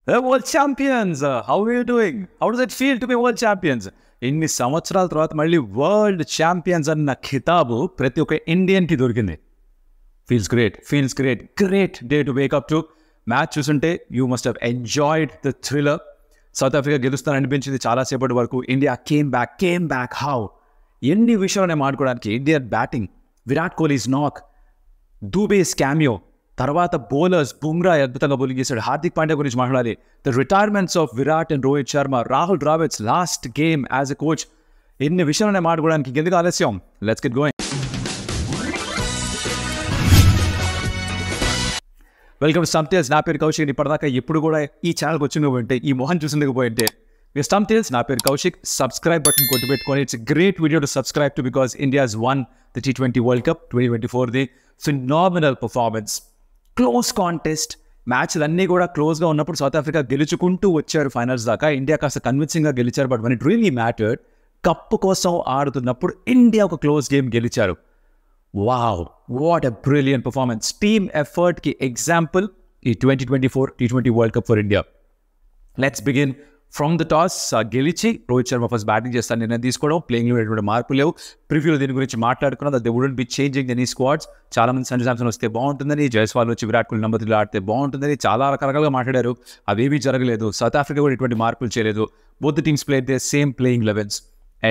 World champions! How are you doing? How does it feel to be world champions? ఇన్ని సంవత్సరాల తర్వాత మళ్ళీ world champions అన్న ఖితాబు ప్రతి ఒక్క ఇండియన్కి దొరికింది. Feels great day to wake up to. Match చూస్తుంటే you must have enjoyed the thriller. South Africa గెలుస్తారని అనిపించింది చాలాసేపటి వరకు. India came back how. ఎన్ని విషయాలు నేను మాట్లాడుకోవడానికి. Indian batting, Virat Kohli's knock, Dube's cameo, తర్వాత బౌలర్స్ బుమ్రా అద్భుతంగా బౌలింగ్ చేశాడు. హార్దిక్ పాండ్యా గురించి మాట్లాడాలి. The retirements of Virat and Rohit Sharma, Rahul Dravid's last game as a coach. ఎన్ని విషయాలు నేను మాట్లాడుకోవడానికి. ఎందుకు ఆలస్యం? Let's get going. Welcome to stump tales. నా పేరు కౌశిక్. ఇప్పటిదాకా ఎప్పుడు కూడా ఈ ఛానల్కి వచ్చింటే, ఈ మొహం చూసిండకపోయింటే, స్టంప్ టేల్స్. నా పేరు కౌశిక్. సబ్స్క్రైబ్ బటన్ కొట్టి పెట్టుకొని. It's great video to subscribe to because India's one the T20 world cup 2024. The phenomenal performance, close contest. మ్యాచ్లు అన్నీ కూడా క్లోజ్గా ఉన్నప్పుడు సౌత్ ఆఫ్రికా గెలుచుకుంటూ వచ్చారు ఫైనల్స్ దాకా. ఇండియా కాస్త కన్విన్సింగ్గా గెలిచారు. But when it really mattered, cup కోసం ఆడుతున్నప్పుడు ఇండియా ఒక క్లోజ్ గేమ్ గెలిచారు. Wow, what a brilliant performance. Team ఎఫర్ట్కి ఎగ్జాంపుల్ ఈ 2024 T20 world cup for India. Let's begin from the toss. గెలిచి రోహిత్ శర్మ ఫస్ట్ బ్యాటింగ్ చేస్తాను నిర్ణయం తీసుకోవడం. ప్లేయింగ్లో ఎటువంటి మార్పు లేవు. ప్రివ్యూలో దీని గురించి మాట్లాడుకున్నాం. They wouldn't be changing any squads. చాలామంది సంజు శాంసన్ వస్తే బాగుంటుందని, జైస్వాల్ వచ్చి విరాట్ కోహ్లీ నెంబర్ 3 ఆడితే బాగుంటుందని చాలా రకరకాలుగా మాట్లాడారు. అవేమీ జరగలేదు. సౌత్ ఆఫ్రికా కూడా ఎటువంటి మార్పులు చేయలేదు. Both the teams played they same playing elevens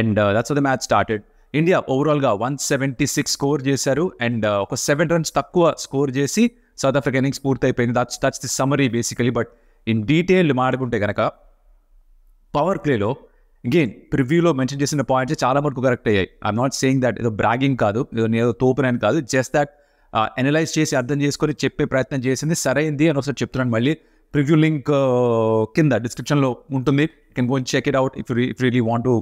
and that's how the match started. India ఓవరాల్గా 176 స్కోర్ చేశారు అండ్ ఒక 7 runs తక్కువ స్కోర్ చేసి సౌత్ ఆఫ్రికా ఇన్నింగ్స్ పూర్తి అయిపోయింది. That's the summary basically. But in detail మాట్లాడుకుంటే కనుక పవర్ ప్లేలో అగైన్ ప్రివ్యూలో మెన్షన్ చేసిన పాయింట్స్ చాలా వరకు కరెక్ట్ అయ్యాయి. ఐఎమ్ నాట్ సేయింగ్ దట్ ఏదో బ్రాగింగ్ కాదు, ఏదో తోపునని కాదు. జస్ట్ దట్ అనలైజ్ చేసి అర్థం చేసుకొని చెప్పే ప్రయత్నం చేసింది సరైంది అని ఒకసారి చెప్తున్నాను. మళ్ళీ ప్రివ్యూ లింక్ కింద డిస్క్రిప్షన్లో ఉంటుంది. You can go and check it out if really want to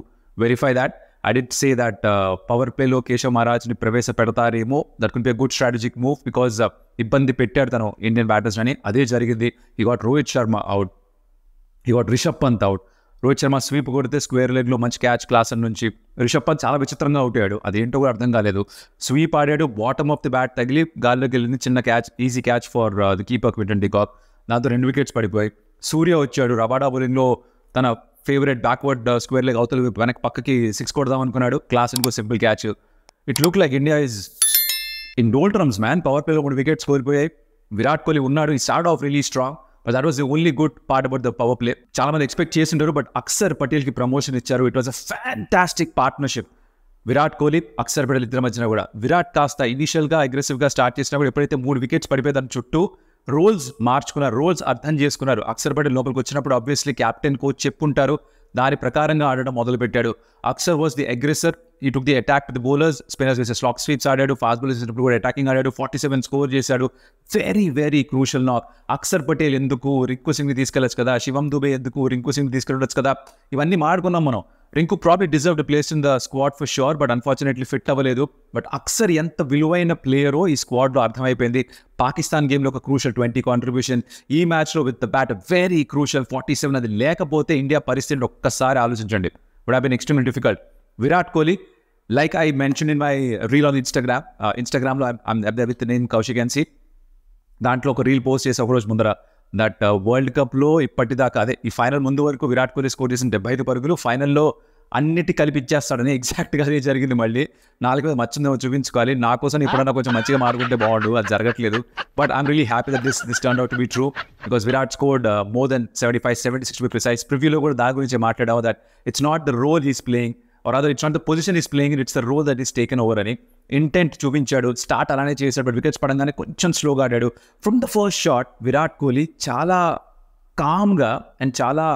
verify that. I did say that power play లో కేశవ్ మహారాజ్ని ప్రవేశపెడతారేమో. That could be a good strategic move because ఇబ్బంది పెట్టాడు తను ఇండియన్ బ్యాటర్స్ అని. అదే జరిగింది. he got Rohit Sharma out, he got Rishabh Pant out. Rohit Sharma sweep కొడితే స్క్వేర్ లెగ్లో మంచి క్యాచ్ క్లాస్ నుంచి. రిషబ్ పంత్ చాలా విచిత్రంగా అవుట్ అయ్యాడు. అదేంటో కూడా అర్థం కాలేదు. స్వీప్ ఆడాడు, బాటమ్ ఆఫ్ ది బ్యాట్ తగిలి గాల్లోకి వెళ్ళింది. చిన్న catch, easy catch for the keeper Quinton D కాక్. దాంతో 2 wickets పడిపోయాయి. సూర్య వచ్చాడు రబాడా బౌలింగ్లో. తన ఫేవరెట్ బ్యాక్వర్డ్ స్క్వేర్ లెగ్ అవతల వెనక్కి పక్కకి 6 కొడదాం అనుకున్నాడు. క్లాస్ ఇంకో simple catch. It look like India is in doldrums man. Power ప్లేలో 3 wickets కోల్పోయాయి. విరాట్ కోహ్లీ ఉన్నాడు. ఈ start of really strong. But that was the only good part about the power play. చాలా మంది ఎక్స్పెక్ట్ చేసింటారు బట్ అక్షర్ పటేల్కి ప్రమోషన్ ఇచ్చారు. It was a fantastic partnership. Virat Kohli, Akshar Patel ఇద్దరి మధ్యన కూడా. విరాట్ కాస్త ఇనిషియల్గా అగ్రెసివ్గా స్టార్ట్ చేసినప్పుడు ఎప్పుడైతే 3 wickets పడిపోయి దాని చుట్టూ రోల్స్ మార్చుకున్నారు, రోల్స్ అర్థం చేసుకున్నారు. అక్షర్ పటేల్ లోపలికి వచ్చినప్పుడు ఆబ్వియస్లీ కెప్టెన్ కోచ్ చెప్పుంటారు, దాని ప్రకారంగా ఆడడం మొదలుపెట్టాడు. Akshar was the aggressor. He took the attack the bowlers. Spinners వేసే స్లాక్ స్వీప్స్ ఆడాడు. ఫాస్ట్ బౌలర్స్ వేసినప్పుడు కూడా అటాకింగ్ ఆడాడు. 47 స్కోర్ చేశాడు. వెరీ క్రూషల్ నాక్. అక్షర్ పటేల్ ఎందుకు, రింకు సింగ్ని తీసుకెళ్ళచ్చు కదా, శివం దుబే ఎందుకు, రింకు సింగ్ తీసుకెళ్ళచ్చు కదా, ఇవన్నీ మాడుకున్నాం మనం. Rinku probably deserve the place in the squad for sure but unfortunately fit అవ్వలేదు. బట్ అక్షర్ ఎంత విలువైన ప్లేయరో ఈ స్క్వాడ్లో అర్థమైపోయింది. పాకిస్తాన్ గేమ్లో ఒక క్రూషల్ 20 కాంట్రిబ్యూషన్. ఈ మ్యాచ్లో with the bat very crucial 47. అది లేకపోతే ఇండియా పరిస్థితిని ఒక్కసారి ఆలోచించండి. Would have been extremely difficult. Virat Kohli, like I mention in my reel on ఇన్స్టాగ్రామ్లో I'm with the name Kaushik NC. దాంట్లో ఒక రీల్ పోస్ట్ చేసి ఒకరోజు ముందర దట్ వరల్డ్ కప్లో ఇప్పటిదాకా అదే ఈ ఫైనల్ ముందు వరకు విరాట్ కోహ్లీ స్కోర్ చేసిన 75 పరుగులు, ఫైనల్లో అన్నిటి కలిపిచ్చేస్తాడని. ఎగ్జాక్ట్గా అదే జరిగింది. మళ్ళీ 4 మీద మచ్చిందేమో చూపించుకోవాలి. నా కోసం ఇప్పుడన్నా కొంచెం మంచిగా మారుకుంటే బాగుండు, అది జరగట్లేదు. But I'm really happy that this turn out to be true because Virat scored more than 75, 76 to be precise. ప్రివ్యూలో కూడా దాని గురించి మాట్లాడాము that it's not the role he's playing or rather it's not the position he's playing in, it's the role that is taken over అని intent చూపించాడు. Start అలానే చేశాడు but wickets పడంగానే కొంచెం స్లోగా ఆడాడు. From the first shot Virat Kohli చాలా కామ్గా అండ్ చాలా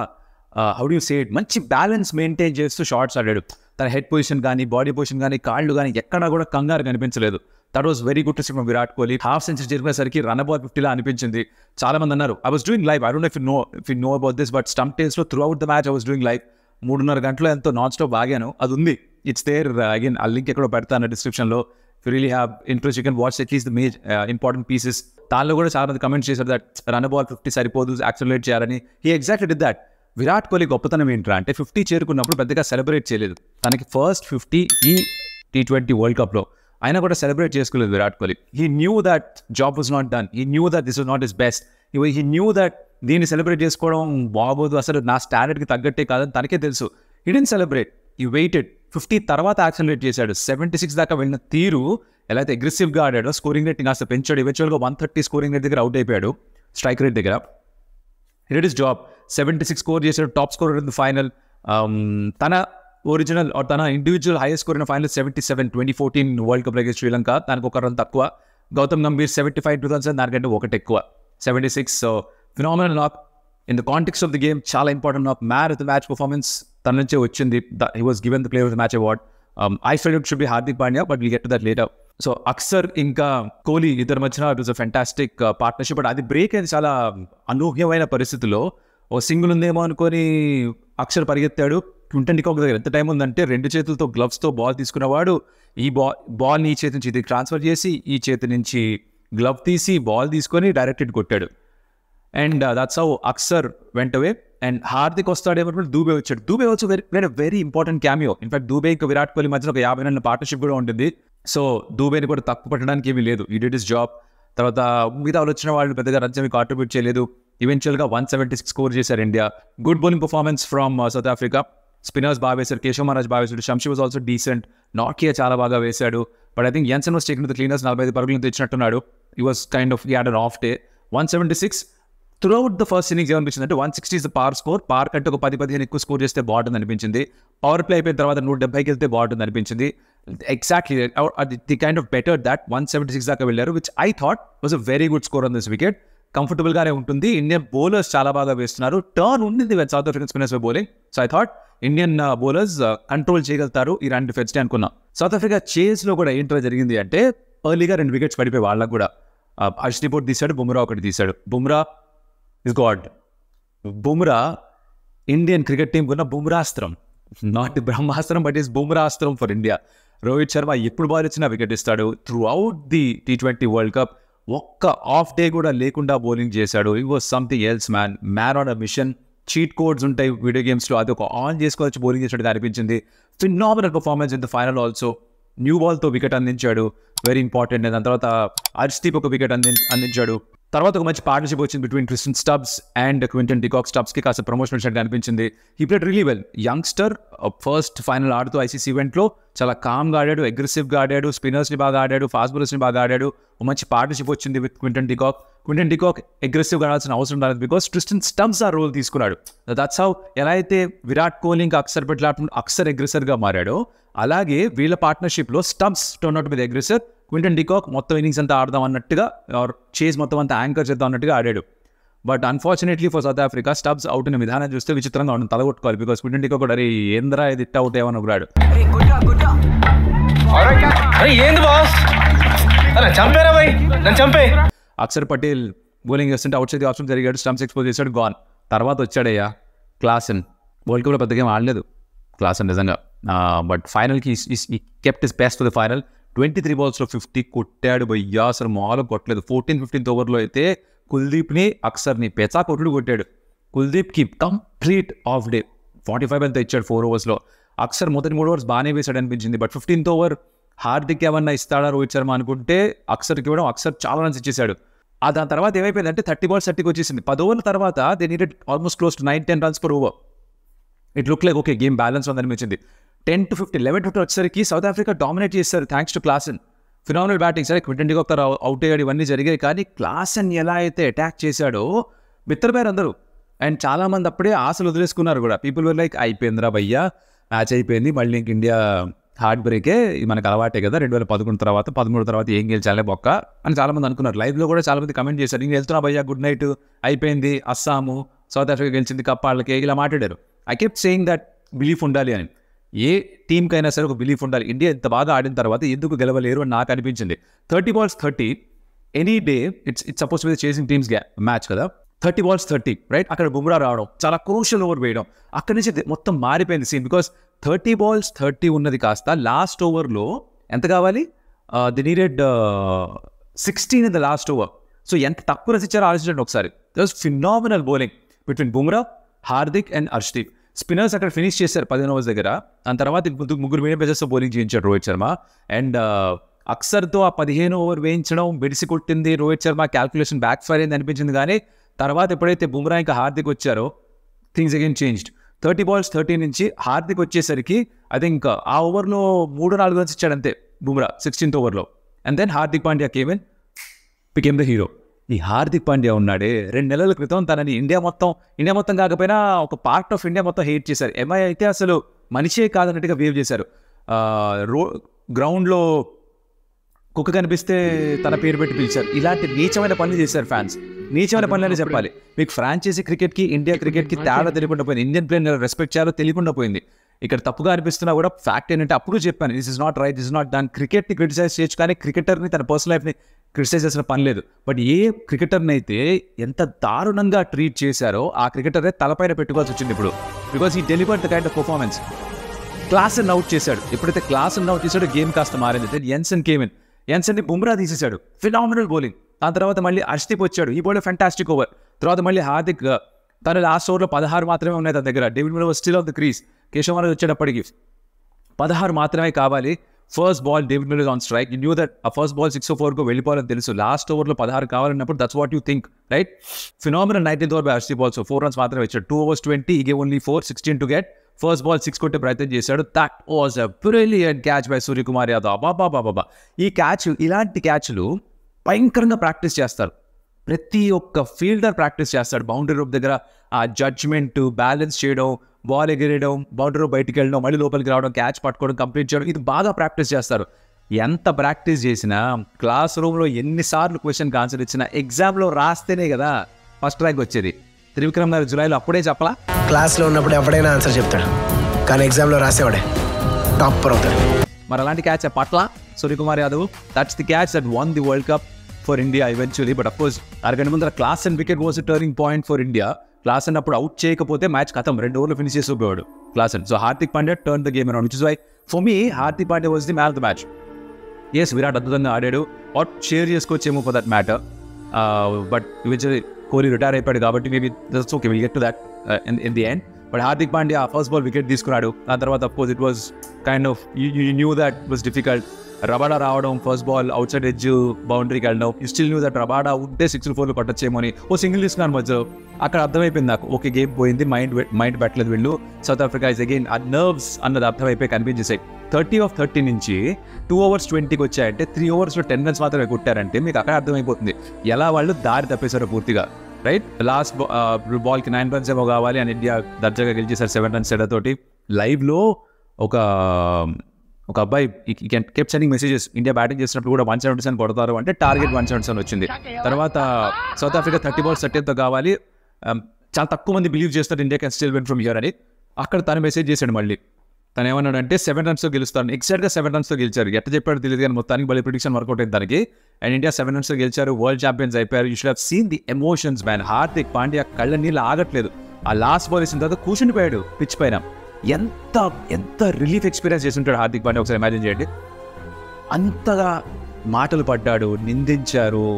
how do you say it, మంచి బ్యాలెన్స్ మెయింటైన్ చేస్తూ షాట్స్ ఆడాడు. తన హెడ్ పొజిషన్ కానీ, బాడీ పొజిషన్ కానీ, కాళ్ళు కానీ ఎక్కడా కూడా కంగారు కనిపించలేదు. That was very good to see from Virat Kohli. Half century జరిగినసరికి రన్ అబౌట్ 50లా అనిపించింది. చాలా మంది అన్నారు I was doing live, I don't know if you know about this but stump టేల్స్లో throughout the match I was doing live. 3.5 గంటలు ఎంతో non stop ఆగాను. అది ఉంది, ఇట్స్ దేర్ అగైన్. ఆ లింక్ ఎక్కడో పెడతాను డిస్క్రిప్షన్లో. If you really have interest you can watch at least the important pieces. దానిలో కూడా చాలా మంది కమెంట్స్ చేశారు దట్ రన్ బాల్ 50 సరిపోదు, యాక్సిలరేట్ చేయాలని. He exactly did that. Virat Kohli గొప్పతనం ఏంట్రా అంటే 50 చేరుకున్నప్పుడు పెద్దగా సెలబ్రేట్ చేయలేదు. తనకి ఫస్ట్ 50 ఈ T20 వరల్డ్ కప్లో అయినా కూడా సెలబ్రేట్ చేసుకోలేదు Virat Kohli. He knew that job was not done. He knew that this was not his best. He knew that దీన్ని సెలబ్రేట్ చేసుకోవడం బాగోదు, అసలు నా స్టాండర్డ్కి తగ్గట్టే కాదని తనకే తెలుసు. He didn't celebrate, he waited. 50 తర్వాత యాక్సలరేట్ చేశాడు. 76 దాకా వెళ్ళిన తీరు, ఎలా అయితే అగ్రెసివ్గా ఆడాడో, స్కోరింగ్ రేట్ కాస్త పెంచాడు. ఈవెన్చువల్గా 130 స్కోరింగ్ రేట్ దగ్గర అవుట్ అయిపోయాడు, స్ట్రైక్ రేట్ దగ్గర. He did his job. 76 score చేశాడు, top scorer in the final. తన ఒరిజినల్ తన individual highest score in final 77, 2014 world cup against Sri Lanka. దానికి ఒక రన్ తక్కువ. గౌతమ్ గంభీర్ 75, 2007 దానికంటే ఒకటి ఎక్కువ, 76. So phenomenal knock in the context of the game, చాలా important knock. Man of the match performance తన నుంచే వచ్చింది. He was given the player of the match award. I felt it should be Hardik Pandya, but will get to that later. So Axar ఇంకా కోహ్లీ ఇద్దరి మధ్యన it was a fantastic partnership. But అది break అయింది చాలా అనూహ్యమైన పరిస్థితుల్లో. ఓ సింగిల్ ఉందేమో అనుకొని అక్షర్ పరిగెత్తాడు. క్వింటన్ డికాక్ దగ్గర ఎంత టైం ఉందంటే 2 చేతులతో గ్లవ్స్తో బాల్ తీసుకున్నవాడు ఈ బాల్ని ఈ చేతి నుంచి ఇది ట్రాన్స్ఫర్ చేసి, ఈ చేతి నుంచి గ్లవ్ తీసి బాల్ తీసుకొని డైరెక్ట్ హిట్ కొట్టాడు. And that's how Axar went away. And Hardik వస్తాడేమో, దూబే వచ్చాడు. Dube also very important cameo. In fact Dube ఇంకా విరాట్ కోహ్లీ మధ్యన ఒక 50 రన్ల పార్ట్నర్షిప్ కూడా ఉంటుంది. సో దూబేని కూడా తక్కువ పట్టడానికి ఏమీ లేదు. ఈ డిడ్ హిస్ జాబ్. తర్వాత మిగతా వాళ్ళు వచ్చిన వాళ్ళు పెద్దగా రన్స్ ఏమి కాంట్రిబ్యూట్ చేయలేదు. ఈవెన్చువల్గా 176 స్కోర్ చేశారు India. Good bowling performance from South Africa. Spinners బాగా వేశారు, కేశవ్ మహారాజ్ బాగా వేశాడు, షంషీ వాజ్ ఆల్సో డీసెంట్, నాకియా చాలా బాగా వేశాడు. But I think Jansen was taking the cleaners, 45 పరుగులు తెచ్చినట్టున్నాడు. He was kind of had an off day. 176 throughout the first innings ఏమనిపించింది అంటే 160 ఇస్ ద పార్ స్కోర్. పార్ కంటే ఒక 10-15 ఎక్కువ స్కోర్ చేస్తే బాగుంటుంది అనిపించింది. పవర్ ప్లే అయిపోయిన తర్వాత 170కి వెళ్తే బాగుంటుంది అనిపించింది. Exactly the kind of better that 176 దాకా వెళ్ళారు, which I thought was a very good score on this wicket. కంఫర్టబుల్గానే ఉంటుంది. ఇండియన్ బౌలర్స్ చాలా బాగా వేస్తున్నారు. టర్న్ ఉండింది South African spinners bowling. So I thought Indian bowlers control చేయగలుగుతారు ఈ రన్ డిఫెన్స్ డే అనుకున్నా. సౌత్ ఆఫ్రికా చేస్లో కూడా ఏంటో జరిగింది అంటే ఎర్లీగా 2 వికెట్స్ పడిపోయి వాళ్ళకు కూడా. హర్షదీప్ ఒకటి తీశాడు, బుమ్రా ఒకటి తీశాడు. Bumrah is god. Bumrah Indian cricket team ఉన్న బుమ్రాస్త్రం, నాట్ బ్రహ్మాస్త్రం, బట్ ఈస్ బుమ్రాస్త్రం ఫర్ ఇండియా. రోహిత్ శర్మ ఎప్పుడు బాల్ ఇచ్చినా వికెట్ ఇస్తాడు. Throughout the T20 world cup ఒక్క ఆఫ్ డే కూడా లేకుండా బౌలింగ్ చేశాడు. It was something else man. Man on a mission. Cheat codes ఉంటాయి వీడియో గేమ్స్లో, అది ఒక ఆన్ చేసుకోవచ్చు బౌలింగ్ చేసినట్టు అనిపించింది. Phenomenal performance in the final also. New బాల్తో వికెట్ అందించాడు, వెరీ ఇంపార్టెంట్. దాని తర్వాత హర్షదీప్ ఒక వికెట్ అందించాడు. తర్వాత ఒక మంచి పార్ట్నర్షిప్ వచ్చింది between Tristan Stubbs and Quinton de Kock. స్టబ్స్కి కాస్త ప్రమోషన్ వచ్చినట్టు అనిపించింది. He played really well. Youngster first final ఆడుతూ ఐసీసీ ఈవెంట్లో చాలా కామ్గా ఆడాడు, అగ్రెసివ్గా ఆడాడు, స్పిన్నర్స్ని బాగా ఆడాడు, ఫాస్ట్ బౌలర్స్ని బాగా ఆడాడు. ఒక మంచి పార్ట్నర్షిప్ వచ్చింది with Quinton de Kock. Quinton de Kock అగ్రెసివ్గా ఆడాల్సిన అవసరం రాలేదు బికాస్ క్రిస్టన్ స్టబ్స్ ఆ రోల్ తీసుకున్నాడు. దట్స్ హౌ ఎలా అయితే విరాట్ కోహ్లీ ఇంకా అక్సర్ పెట్లాడుతూ అక్సర్ అగ్రెసర్గా మారాడో, అలాగే వీళ్ళ పార్ట్నర్షిప్లో Stubbs turn out with aggressor. Quinton de Kock మొత్తం ఇన్నింగ్స్ అంతా ఆడదాం అన్నట్టుగా, ఆర్ చేజ్ మొత్తం అంతా యాంకర్ చేద్దాం అన్నట్టుగా ఆడాడు. But unfortunately for South Africa Stubbs out అయిన విధానం చూస్తే విచిత్రంగా ఉంటుంది, తలగొట్టుకోవాలి. బికాస్ క్వింటన్ డికాక్ కూడా అరే ఏంద్రా ఇది ఇట్ అవుట్ ఏమని ఒకరాడు. అక్షర్ పటేల్ బౌలింగ్ చేస్తుంటే అవుట్ సైడ్ ఆప్షన్ జరిగాడు, స్టంప్స్ ఎక్స్పోజ్ చేశాడు, గాన్. తర్వాత వచ్చాడయ్యా క్లాసన్. వరల్డ్ కప్లో పెద్ద గేమ్ ఆడలేదు క్లాసన్ నిజంగా. బట్ ఫైనల్కి kept is best for the final. 23 balls 50 కొట్టాడు భయ్యా, అసలు మామూలు కొట్టలేదు. 14th-15th ఓవర్లో అయితే కుల్దీప్ని అక్సర్ని పెచా కొట్టుడు కొట్టాడు. కుల్దీప్కి కంప్లీట్ ఆఫ్ డే. 45 అంతా ఇచ్చాడు 4 overs. అక్సర్ మొదటి 3 overs బాగానే వేశాడు అనిపించింది. బట్ 15th over హార్దిక్ ఏమన్నా ఇస్తాడా రోహిత్ శర్మ అనుకుంటే అక్సర్కి ఇవ్వడం, అక్సర్ చాలా రన్స్ ఇచ్చేశాడు. దాని తర్వాత ఏమైపోయిందంటే 30 balls 30కి వచ్చేసింది. 10 overs తర్వాత they needed almost close to 9-10 runs per over. It look like okay game balance ఉందనిపించింది. 10-15, 11-15 వచ్చేసరికి సౌత్ ఆఫ్రికా డామినేట్ చేశారు thanks to Klaasen. Phenomenal batting. సరే క్వింటన్ డికాక్ అవుట్ అయ్యాడు, ఇవన్నీ జరిగాయి, కానీ క్లాసన్ ఎలా అయితే అటాక్ చేశాడో మిత్రపోయారు అందరూ. అండ్ చాలామంది అప్పుడే ఆశలు వదిలేసుకున్నారు కూడా. పీపుల్ వర్ లైక్ అయిపోయిందిరా భయ్యా, మ్యాచ్ అయిపోయింది, మళ్ళీ ఇంక ఇండియా హార్ట్ బ్రేకే, మనకు అలవాటే కదా, 2011 తర్వాత 13 తర్వాత ఏం గెలిచాలే బొక్క అని చాలామంది అనుకున్నారు. లైవ్లో కూడా చాలామంది కమెంట్ చేశారు, ఇంక వెళ్తున్నా భయ్యా, గుడ్ నైట్, అయిపోయింది, అస్సాము సౌత్ ఆఫ్రికా గెలిచింది కప్ వాళ్ళకి, ఇలా మాట్లాడారు. I kept saying that belief ఉండాలి అని. ఏ టీంకైనా సరే ఒక బిలీఫ్ ఉండాలి. ఇండియా ఇంత బాగా ఆడిన తర్వాత ఎందుకు గెలవలేరు అని నాకు అనిపించింది. 30 balls 30 any day it's suppose to be chasing teams match కదా. 30 balls 30 రైట్, అక్కడ బుమ్రా రావడం, చాలా క్రూషియల్ ఓవర్ వేయడం, అక్కడి నుంచి మొత్తం మారిపోయింది సీన్. బికాస్ 30 balls 30 ఉన్నది కాస్త లాస్ట్ ఓవర్లో ఎంత కావాలి, the needed 16 in the last over. So ఎంత తక్కువ రన్స్ ఇచ్చారో ఆలోచించండి ఒకసారి. That was phenomenal bowling between Bumrah, Hardik and Harshdeep. Spinners అక్కడ ఫినిష్ చేశారు 15 overs దగ్గర. దాని తర్వాత ముగ్గురు మీడియం పేజెస్తో బౌలింగ్ చేయించాడు రోహిత్ శర్మ. అండ్ అక్సర్తో ఆ 15 over వేయించడం బెడిసి కొట్టింది Rohit Sharma. Calculation back fire అయింది అనిపించింది, కానీ తర్వాత ఎప్పుడైతే బుమ్రా ఇంకా హార్దిక్ వచ్చారో థింగ్స్ అగైన్ చేంజ్డ్. 30 balls 30 నుంచి హార్దిక్ వచ్చేసరికి ఐ థింక్ ఆ ఓవర్లో 3-4 runs ఇచ్చాడు అంతే బుమ్రా 16th ఓవర్లో. And then Hardik Pandya came in, became the hero. ఈ హార్దిక్ పాండ్యా ఉన్నాడే 2 నెలల క్రితం తనని ఇండియా మొత్తం కాకపోయినా ఒక పార్ట్ ఆఫ్ ఇండియా మొత్తం హేట్ చేశారు. ఎంఐ అయితే అసలు మనిషే కాదన్నట్టుగా బిహేవ్ చేశారు. గ్రౌండ్లో కుక్క కనిపిస్తే తన పేరు పెట్టి పిలిచారు. ఇలాంటి నీచమైన పనులు చేశారు ఫ్యాన్స్. నీచమైన పనులని చెప్పాలి. మీకు ఫ్రాంచైజీ క్రికెట్కి ఇండియా క్రికెట్కి తేడా తెలియకుండా పోయింది. ఇండియన్ ప్లేయర్ రెస్పెక్ట్ చేయాలో తెలియకుండా పోయింది. ఇక్కడ తప్పుగా అనిపిస్తున్నా కూడా ఫ్యాక్ట్ ఏంటంటే అప్పుడు చెప్పాను, this is not right, this is not done. క్రికెట్ని క్రిటిసైజ్ చేయొచ్చు కానీ క్రికెటర్ని తన పర్సనల్ లైఫ్ని క్రిటిసైజ్ చేసిన పని లేదు. బట్ ఏ క్రికెటర్ని అయితే ఎంత దారుణంగా ట్రీట్ చేశారో ఆ క్రికెటరే తలపైన పెట్టుకోవాల్సి వచ్చింది ఇప్పుడు. Because he delivered the kind of performance. Klaasen out చేశాడు. ఎప్పుడైతే క్లాసన్ అవుట్ చేశాడో గేమ్ కాస్త మారింది. ఎన్సన్ కేమ్ ఇన్, ఎన్సన్ని బుమ్రా తీసేశాడు. Phenomenal bowling. ఆ తర్వాత మళ్ళీ హర్షదీప్ వచ్చాడు. ఈ బౌలర్ ఫ్యాంటాస్టిక్ ఓవర్. తర్వాత మళ్ళీ హార్దిక్, తను లాస్ట్ ఓవర్లో 16 మాత్రమే ఉన్నాయి తన దగ్గర. David Miller still on the crease. Keshav Maharaj వచ్చేటప్పటికి 16 మాత్రమే కావాలి. First ball David Miller on strike. You knew that ఆ ఫస్ట్ బాల్ 6-4 వెళ్ళిపోవాలని తెలుసు. లాస్ట్ ఓవర్లో 16 కావాలన్నప్పుడు that's what you think, right? Phenomenal 19th over by Arshdeep also 4 runs మాత్రమే ఇచ్చాడు. 2 overs 20, he gave only 4, 16 to get. First ball 6 కొట్టే ప్రయత్నం చేశాడు. That was a brilliant catch by Suryakumar Yadav. అబాబాబాబా, ఈ క్యాచ్, ఇలాంటి క్యాచ్లు భయంకరంగా ప్రాక్టీస్ చేస్తారు. ప్రతి ఒక్క ఫీల్డర్ ప్రాక్టీస్ చేస్తాడు. బౌండరీ రూప్ దగ్గర ఆ జడ్జ్మెంట్, బ్యాలెన్స్ చేయడం, బాల్ ఎగిరేయడం, బౌండరీ రూప్ బయటికి వెళ్ళడం, మళ్ళీ లోపలికి రావడం, క్యాచ్ పట్టుకోవడం, కంప్లీట్ చేయడం, ఇది బాగా ప్రాక్టీస్ చేస్తారు. ఎంత ప్రాక్టీస్ చేసినా, క్లాస్ రూమ్లో ఎన్నిసార్లు క్వశ్చన్కి ఆన్సర్ ఇచ్చినా, ఎగ్జామ్లో రాస్తేనే కదా ఫస్ట్ ర్యాంక్ వచ్చేది. త్రివిక్రమ్ గారు జులైలో అప్పుడే చెప్పలా, క్లాస్లో ఉన్నప్పుడు ఎప్పుడైనా ఆన్సర్ చెప్తాడు కానీ ఎగ్జామ్లో రాసేవాడే టాపర్ అవుతాడు. మరి అలాంటి క్యాచ్ పట్ల Suryakumar Yadav. That's the catch that won the world cup for India eventually. But of course అరగంట ముందర Klaasen wicket was turning point for India. Klaasen అప్పుడు అవుట్ చేయకపోతే మ్యాచ్ ఖతం, 2 ఓవర్లు ఫినిష్ చేసి పోయాడు Klaasen. So Hardik Pandya turn the game around, which is why for me Hardik Pandya was the man of the match. Yes, Virat అద్భుతంగా ఆడాడు. ఆట్ షేర్ చేసుకోవచ్చేమో for that matter. But eventually Kohli retire అయిపోయాడు కాబట్టి maybe that's okay, will get to that in the end. But Hardik Pandya first ball wicket తీసుకున్నాడు. ఆ తర్వాత of course it was kind of you knew that was difficult. Rabada రావడం, first ball outside edge బౌండరీకి వెళ్ళడం, you still knew that Rabada ఉంటే 6-4 కొట్టచ్చేమో అని ఓ single తీసుకున్నాను మధ్యలో. అక్కడ అర్థమైపోయింది నాకు, ఓకే గేమ్ పోయింది, మైండ్ పెట్టలేదు వీళ్ళు. సౌత్ ఆఫ్రికా ఇస్ అగైన్ ఆ నర్వ్స్ అన్నది అర్థమైపోయి కనిపించేసాయి. 30 of 30 నుంచి 2 overs 20కి వచ్చాయంటే 3 overs 10 runs మాత్రమే కొట్టారంటే మీకు అక్కడ అర్థమైపోతుంది ఎలా వాళ్ళు దారి తప్పేశారో పూర్తిగా, రైట్? లాస్ట్ బాల్కి 9 runs ఏమో కావాలి అని ఇండియా దర్జాగా గెలిచేశారు 7 runs తోటి. లైవ్లో ఒక అబ్బాయి kept sending messages, India batting చేసినప్పుడు కూడా 177 కొడతారు అంటే టార్గెట్ 177 వచ్చింది. తర్వాత సౌత్ ఆఫ్రికా 30 balls 30తో కావాలి, చాలా తక్కువ మంది బిలీవ్ చేస్తారు India can still win from here అని. అక్కడ తను మెసేజ్ చేశాడు మళ్ళీ. తను ఏమన్నాడంటే 7 runsతో గెలుస్తాను. ఎగ్జాక్ట్గా 7 runsతో గెలిచారు. ఎట్లా చెప్పాడు తెలియదు కానీ మొత్తానికి మళ్ళీ ప్రిడిక్షన్ వర్కౌట్ అయింది దానికి. అండ్ ఇండియా 7 runsతో గెలిచారు, వరల్డ్ ఛాంపియన్స్ అయిపోయారు. You should have seen the emotions man. Hardik Pandya కళ్ళ నీళ్ళు ఆగట్లేదు. ఆ లాస్ట్ బాల్ వేసిన తర్వాత కూర్చుని పోయాడు పిచ్ పైన. ఎంత రిలీఫ్ ఎక్స్పీరియన్స్ చేసి ఉంటాడు హార్దిక్ పాండ్యా, ఒకసారి ఇమాజిన్ చేయండి. అంతగా మాటలు పడ్డాడు, నిందించారు,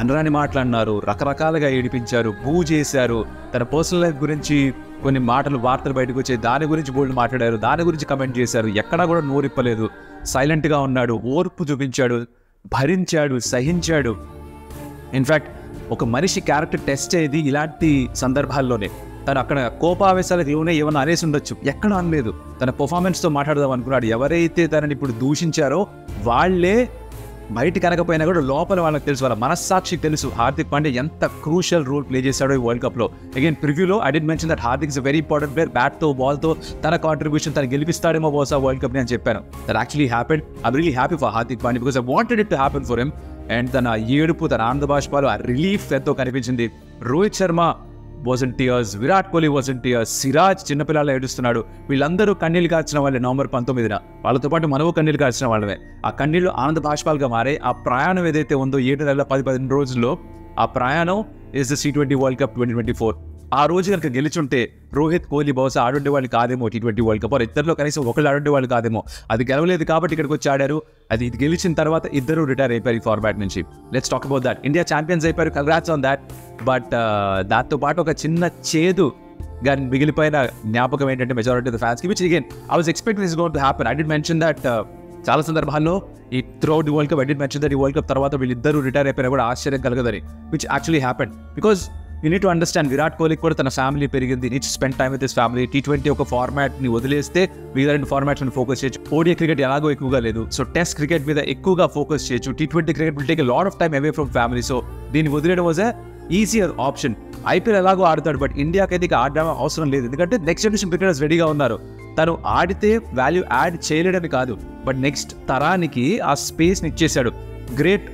అనరాని మాట్లాడినారు, రకరకాలుగా ఏడిపించారు, బూ చేశారు. తన పర్సనల్ లైఫ్ గురించి కొన్ని వార్తలు బయటకు వచ్చాయి, దాని గురించి బోల్డ్ మాట్లాడారు, దాని గురించి కమెంట్ చేశారు. ఎక్కడా కూడా నోరిప్పలేదు, సైలెంట్గా ఉన్నాడు, ఓర్పు చూపించాడు, భరించాడు, సహించాడు. ఇన్ఫ్యాక్ట్ ఒక మనిషి క్యారెక్టర్ టెస్ట్ అయ్యేది ఇలాంటి సందర్భాల్లోనే. తను అక్కడ కోపావేశాలకు లోనే ఏమన్నా అనేసి ఉండొచ్చు, ఎక్కడ అనలేదు. తన పర్ఫార్మెన్స్తో మాట్లాడదాం అనుకున్నాడు. ఎవరైతే తనని ఇప్పుడు దూషించారో వాళ్ళే బయట కనకపోయినా కూడా లోపల వాళ్ళకి తెలుసు, వాళ్ళ మనస్సాక్షికి తెలుసు హార్దిక్ పాండ్యా ఎంత క్రూషియల్ రోల్ ప్లే చేశాడో ఈ వరల్డ్ కప్లో. అగైన్ ప్రివ్యూలో I did mention that Hardik is a very important player. బ్యాట్తో బాల్తో తన కాంట్రిబ్యూషన్ తను గెలిపిస్తాడేమో బహుశా వరల్డ్ కప్ని అని చెప్పాను. That actually happened. I'm really happy for Hardik Pandya because I wanted it to happen for him. And తన ఏడుపు, తన ఆనంద బాష్పాలు, ఆ రిలీఫ్ ఎంతో కనిపించింది. Rohit Sharma wasn't tears, Virat Kohli wasn't tears, Siraj చిన్నపిల్లలు ఏడుస్తున్నాడు. వీళ్ళందరూ కన్నీళ్ళు కార్చిన వాళ్ళే నవంబర్ 19న. వాళ్ళతో పాటు మనము కన్నీళ్ళు కార్చిన వాళ్ళమే. ఆ కన్నీళ్ళు ఆనంద బాష్పాలుగా మారే. ఆ ప్రయాణం ఏదైతే ఉందో 7 నెలల 10-15 రోజుల్లో, ఆ ప్రయాణం is the T20 world cup 2024. ఆ రోజు కనుక గెలిచుంటే రోహిత్ కోహ్లీ బహుశా ఆడుండే వాళ్ళు కాదేమో T20 వరల్డ్ కప్. ఇద్దరిలో కనీసం ఒకళ్ళు ఆడుండే వాళ్ళు కాదేమో. అది గెలవలేదు కాబట్టి ఇక్కడికి వచ్చి ఆడారు. ఇది గెలిచిన తర్వాత ఇద్దరు రిటైర్ అయిపోయారు ఈ ఫార్మాట్ నుంచి. Let's talk about that. India champions అయిపోయారు, కంగ్రాట్స్ ఆన్ దాట్. బట్ దాంతో పాటు ఒక చిన్న చేదు కానీ మిగిలిపోయిన జ్ఞాపకం ఏంటంటే మెజారిటీ ఆఫ్ ద ఫ్యాన్స్కి, which again I was expecting this going to happen. I did mention that చాలా సందర్భాల్లో ఈ throughout the world cup. I did mention that ఈ వరల్డ్ కప్ తర్వాత వీళ్ళిద్దరూ రిటైర్ అయిపోయినా కూడా ఆశ్చర్యం కలగదని, which actually happened. Because you need to understand Virat Kohli కూడా తన ఫ్యామిలీ పెరిగింది, need to spend time with his family. T20 ఒక ఫార్మాట్ని వదిలేస్తే మిగతా 2 ఫార్మాట్స్ని ఫోకస్ చేయొచ్చు. ODI క్రికెట్ ఎలాగో ఎక్కువగా లేదు, సో టెస్ట్ క్రికెట్ మీద ఎక్కువగా ఫోకస్ చేయొచ్చు. T20 cricket will take a lot of time away from family, so దీన్ని వదిలేయడం was a easier option. IPL ఎలాగో ఆడతాడు, బట్ ఇండియాకి అయితే ఇక ఆడడం అవసరం లేదు, ఎందుకంటే నెక్స్ట్ జనరేషన్ క్రికెటర్స్ రెడీగా ఉన్నారు. తను ఆడితే వాల్యూ యాడ్ చేయలేడని కాదు, బట్ నెక్స్ట్ తరానికి ఆ స్పేస్ని ఇచ్చేశాడు. Great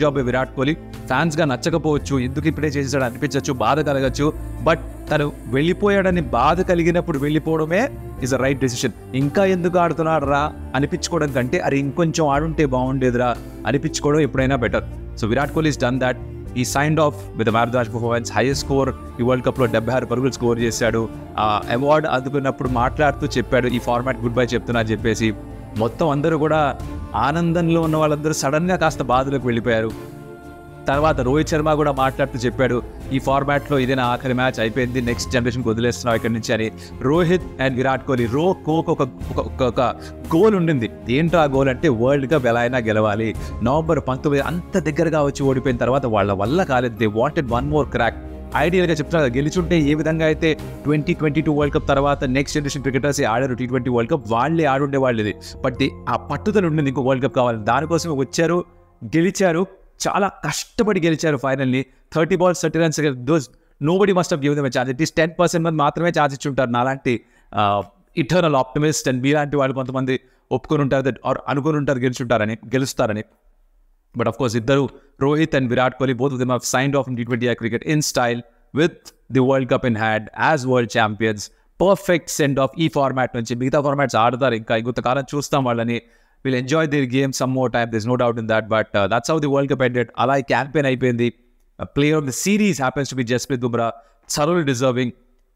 job by Virat Kohli. ఫ్యాన్స్గా నచ్చకపోవచ్చు, ఎందుకు ఇప్పుడే చేసేసాడు అనిపించవచ్చు, బాధ కలగచ్చు, బట్ తను వెళ్ళిపోయాడని బాధ కలిగినప్పుడు వెళ్ళిపోవడమే ఈజ్ అ రైట్ డెసిషన్. ఇంకా ఎందుకు ఆడుతున్నాడు రా అనిపించుకోవడం కంటే అరే ఇంకొంచెం ఆడుంటే బాగుండేదిరా అనిపించుకోవడం ఎప్పుడైనా better. So Virat Kohli is done that. He signed off with marathon performance, highest score ఈ వరల్డ్ కప్లో 76 పరుగులు స్కోర్ చేశాడు. ఆ అవార్డు అందుకున్నప్పుడు మాట్లాడుతూ చెప్పాడు ఈ ఫార్మాట్ గుడ్ బై చెప్తున్నా అని చెప్పేసి. మొత్తం అందరూ కూడా ఆనందంలో ఉన్న వాళ్ళందరూ సడన్గా కాస్త బాధలోకి వెళ్ళిపోయారు. తర్వాత రోహిత్ శర్మ కూడా మాట్లాడుతూ చెప్పాడు ఈ ఫార్మాట్లో ఇదే నా ఆఖరి మ్యాచ్, అయిపోయింది, నెక్స్ట్ జనరేషన్కి వదిలేస్తున్నావు ఇక్కడి నుంచి అని. రోహిత్ అండ్ విరాట్ కోహ్లీ ఒక గోల్ ఉండింది. ఏంటో ఆ గోల్ అంటే వరల్డ్ కప్ ఎలా అయినా గెలవాలి. నవంబర్ 19 అంత దగ్గరగా వచ్చి ఓడిపోయిన తర్వాత వాళ్ళ వల్ల కాలేదు. They wanted one more crack. ఐడియల్గా చెప్తున్నారు, గెలిచుంటే ఏ విధంగా అయితే 2022 వరల్డ్ కప్ తర్వాత నెక్స్ట్ జనరేషన్ క్రికెటర్స్ ఆడారు T20 వరల్డ్ కప్, వాళ్ళే ఆడుండే వాళ్ళు ఇది. బట్ ఆ పట్టుదల ఉండింది ఇంకో వరల్డ్ కప్ కావాలి, దానికోసం వచ్చారు, గెలిచారు, చాలా కష్టపడి గెలిచారు. Finally 30 balls 30 runs, those nobody must have given them a chance. It is 10% మంది మాత్రమే ఛాన్స్ ఇచ్చి ఉంటారు, నాలాంటి ఇటర్నల్ ఆప్టిమిస్ట్ అండ్ మీలాంటి వాళ్ళు కొంతమంది ఒప్పుకొని ఉంటారు అనుకుని ఉంటారు గెలుస్తారని. But of course, iddaru Rohit and Virat Kohli, both of them have signed off in T20I cricket in style with the World Cup in hand as world champions. Perfect send-off ఈ format నుంచి. మిగతా formats ఆడతారు, ఇంకా ఇంకొంతకాలం చూస్తాం వాళ్ళని. We'll enjoy their game some more time, there's no doubt in that, but that's how the World Cup ended. అలా ఈ campaign అయిపోయింది. Player of the series happens to be Jasprit Bumrah, thoroughly deserving.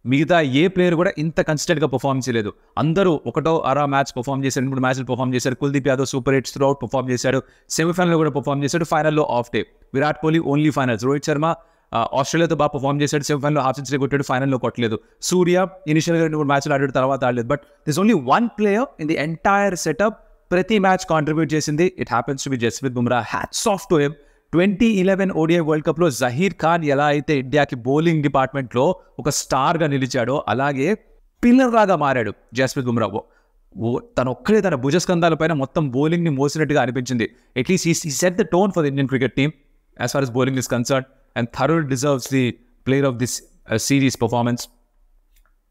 మిగతా ఏ player కూడా ఇంత కన్సిస్టెంట్గా perform చేయలేదు. అందరూ ఒకటో అరా మ్యాచ్ పర్ఫార్మ్ చేశారు, 3 మ్యాచ్లు పర్ఫార్మ్ చేశారు. Kuldeep Yadav super eights throughout perform చేశాడు, సెమీఫైనల్ కూడా పర్ఫార్మ్ చేశాడు, ఫైనల్లో off day. Virat Kohli only finals. Rohit Sharma ఆస్ట్రేలియాతో బాగా పర్ఫార్మ్ చేశాడు, సెమీఫైనల్లో హాఫ్ సెంచరీ కొట్టాడు, ఫైనల్లో కొట్టలేదు. సూర్య ఇనిషియల్గా 2 మ్యాచ్లు ఆడాడు, తర్వాత ఆడలేదు. But this only one player in the entire setup ప్రతి మ్యాచ్ కాంట్రిబ్యూట్ చేసింది. It happens to be Jasprit Bumrah. Hats off to him. 2011 ODI world కప్లో జహీర్ ఖాన్ ఎలా అయితే ఇండియాకి బౌలింగ్ డిపార్ట్మెంట్లో ఒక స్టార్గా నిలిచాడో అలాగే పిల్లర్ లాగా మారాడు జస్ప్రీత్ బుమ్రా. తను ఒక్కడే తన భుజస్కంధాల పైన మొత్తం బౌలింగ్ని మోసినట్టుగా అనిపించింది. At least he set the tone for the Indian cricket team as far as bowling is concerned, and thoroughly deserves the player of this series performance.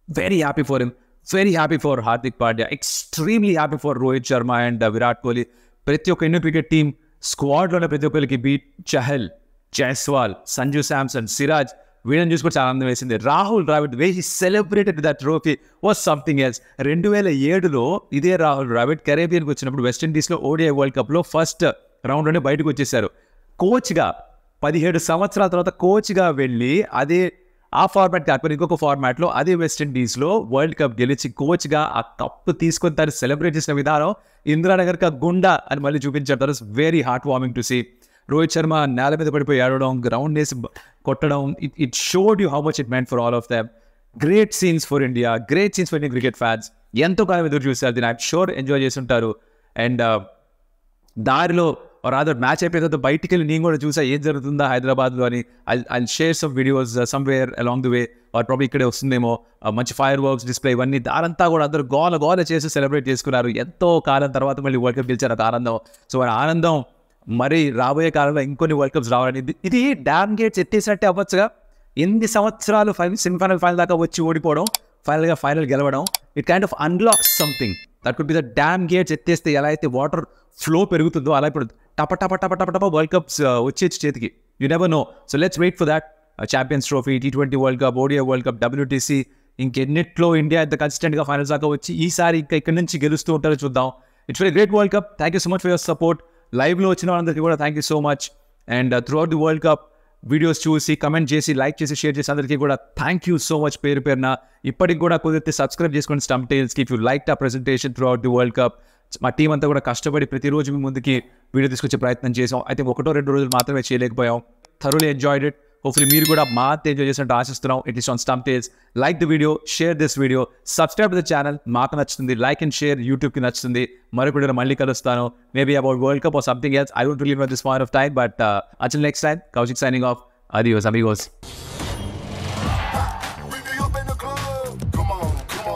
Very happy for him. Very happy for Hardik Pandya. Extremely happy for Rohit Sharma and Virat Kohli. ప్రతి ఒక్క Indian cricket team స్క్వాడ్లోనే ప్రతి ఒక్కరికి be it Chahal, Jaiswal, Sanju Samson, Siraj, వీళ్ళని చూసి కూడా చాలా ఆనందం వేసింది. Rahul Dravid way he celebrated that trophy was something else. 2007లో ఇదే రాహుల్ ద్రావిడ్ కెరేబియన్కి వచ్చినప్పుడు వెస్టిండీస్లో ODI వరల్డ్ కప్లో ఫస్ట్ రౌండ్లోనే బయటకు వచ్చేసారు. కోచ్గా 17 సంవత్సరాల తర్వాత కోచ్గా వెళ్ళి ఆ ఫార్మాట్ కాకపోతే ఇంకొక ఫార్మాట్లో అదే వెస్టిండీస్లో వరల్డ్ కప్ గెలిచి కోచ్గా ఆ కప్ తీసుకొని తను సెలబ్రేట్ చేసిన విధానం ఇందిరానగర్కి గుండా అని మళ్ళీ చూపించారు. That is very heart warming to see. Rohit Sharma నేల మీద పడిపోయి ఆడడం, గ్రౌండ్ వేసి కొట్టడం, it showed you how much it meant for all of them. Great scenes for India, great scenes for Indian cricket fans. ఎంతో కాలం ఎదురు చూశారు, దీన్ని ఐఎమ్ షూర్ ఎంజాయ్ చేసి ఉంటారు. అండ్ దారిలో రాదర్ మ్యాచ్ అయిపోయిన తర్వాత బయటికి వెళ్ళి నేను కూడా చూసా ఏం జరుగుతుందా హైదరాబాద్లో అని. I share some videos somewhere along the way, or probably ఇక్కడే వస్తుందేమో. మంచి ఫైర్ వర్క్స్ డిస్ప్లే ఇవన్నీ దారంతా కూడా అందరూ గోల చేసి సెలబ్రేట్ చేసుకున్నారు. ఎంతో కాలం తర్వాత మళ్ళీ వరల్డ్ కప్ గెలిచారు, అది ఆనందం. సో ఆ ఆనందం మరి రాబోయే కాలంలో ఇంకొన్ని వరల్డ్ కప్స్ రావాలని. ఇది డ్యామ్ గేట్స్ ఎత్తేసినట్టే అవ్వచ్చుగా. 8 సంవత్సరాలు సెమీఫైనల్ ఫైనల్ దాకా వచ్చి ఓడిపోవడం, ఫైనల్గా ఫైనల్ గెలవడం, it kind of unlocks something. That could be the dam gates ఎత్తేస్తే ఎలా అయితే వాటర్ ఫ్లో పెరుగుతుందో అలా ఇప్పుడు టప వరల్డ్ కప్స్ వచ్చేసి చేతికి. You never know. So let's wait for that. Champions trophy, T20 world cup, ODI world cup, WTC, ఇంకెన్నిట్లో ఇండియా ఎంత కన్సిస్టెంట్గా ఫైనల్స్ దాకా వచ్చి ఈసారి ఇంకా ఇక్కడి నుంచి గెలుస్తూ ఉంటారో చూద్దాం. It's very great world cup. Thank you so much for your support. లైవ్లో వచ్చిన వాళ్ళందరికీ కూడా thank you so much. And through out the world cup videos చూసి కమెంట్ చేసి లైక్ చేసి షేర్ చేసి అందరికీ కూడా థ్యాంక్ యూ సో మచ్ పేరున. ఇప్పటికి కూడా కుదిరితే సబ్స్క్రైబ్ చేసుకోండి స్టంప్ టైల్స్కి. ఇఫ్ యూ లైక్ ఆ presentation through out the world cup. మా టీం అంతా కూడా కష్టపడి ప్రతిరోజు మీ ముందుకి వీడియో తీసుకొచ్చే ప్రయత్నం చేసాం. అయితే 1-2 రోజులు మాత్రమే చేయలేకపోయాం. Thoroughly enjoyed it. హోప్ఫుల్లీ మీరు కూడా మా ఎంజాయ్ చేసినట్టు ఆశిస్తున్నాం. It is on stump tiles. Like the video, share this video, subscribe to the channel. మాకు నచ్చుతుంది, లైక్ అండ్ షేర్. యూట్యూబ్కి నచ్చుతుంది. మరొకటి మళ్ళీ కలుస్తాను. Maybe about world cup or something else. I don't really know this point of time, but until next time, Kaushik signing off. Adios amigos.